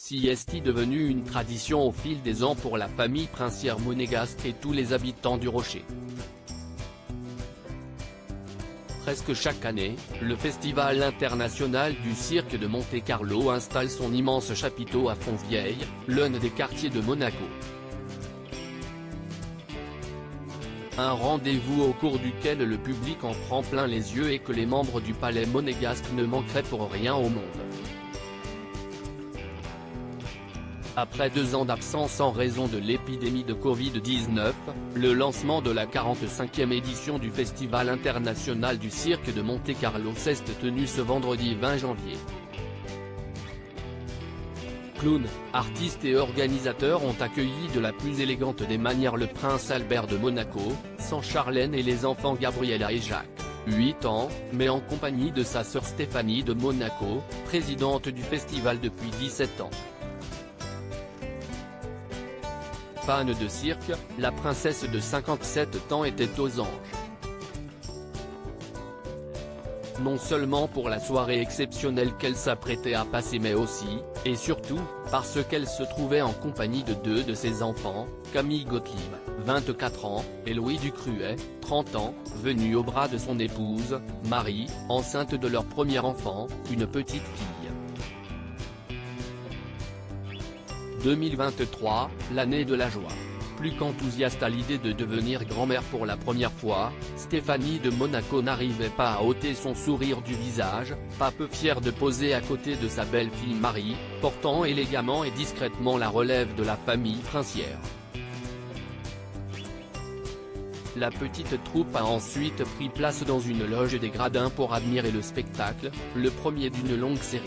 sieste devenue une tradition au fil des ans pour la famille princière monégasque et tous les habitants du Rocher. Presque chaque année, le Festival international du cirque de Monte-Carlo installe son immense chapiteau à Fontvieille, l'un des quartiers de Monaco. Un rendez-vous au cours duquel le public en prend plein les yeux et que les membres du palais monégasque ne manqueraient pour rien au monde. Après 2 ans d'absence en raison de l'épidémie de Covid-19, le lancement de la 45e édition du Festival international du cirque de Monte-Carlo s'est tenu ce vendredi 20 janvier. Clowns, artistes et organisateurs ont accueilli de la plus élégante des manières le prince Albert de Monaco, sans Charlène et les enfants Gabriella et Jacques, 8 ans, mais en compagnie de sa sœur Stéphanie de Monaco, présidente du festival depuis 17 ans. Fan de cirque, la princesse de 57 ans était aux anges. Non seulement pour la soirée exceptionnelle qu'elle s'apprêtait à passer mais aussi, et surtout, parce qu'elle se trouvait en compagnie de 2 de ses enfants, Camille Gottlieb, 24 ans, et Louis Ducruet, 30 ans, venus au bras de son épouse, Marie, enceinte de leur premier enfant, une petite fille. 2023, l'année de la joie. Plus qu'enthousiaste à l'idée de devenir grand-mère pour la première fois, Stéphanie de Monaco n'arrivait pas à ôter son sourire du visage, pas peu fière de poser à côté de sa belle-fille Marie, portant élégamment et discrètement la relève de la famille princière. La petite troupe a ensuite pris place dans une loge des gradins pour admirer le spectacle, le premier d'une longue série.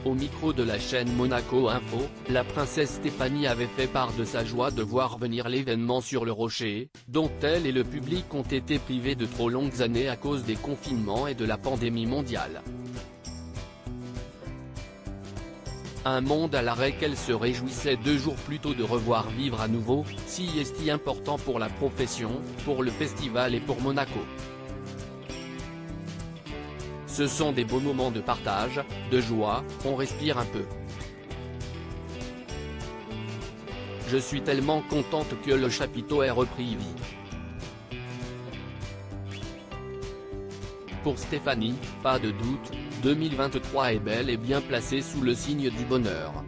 Au micro de la chaîne Monaco Info, la princesse Stéphanie avait fait part de sa joie de voir venir l'événement sur le Rocher, dont elle et le public ont été privés de trop longues années à cause des confinements et de la pandémie mondiale. Un monde à l'arrêt qu'elle se réjouissait 2 jours plus tôt de revoir vivre à nouveau, si important pour la profession, pour le festival et pour Monaco. Ce sont des beaux moments de partage, de joie, on respire un peu. Je suis tellement contente que le chapiteau ait repris vie. Pour Stéphanie, pas de doute, 2023 est bel et bien placé sous le signe du bonheur.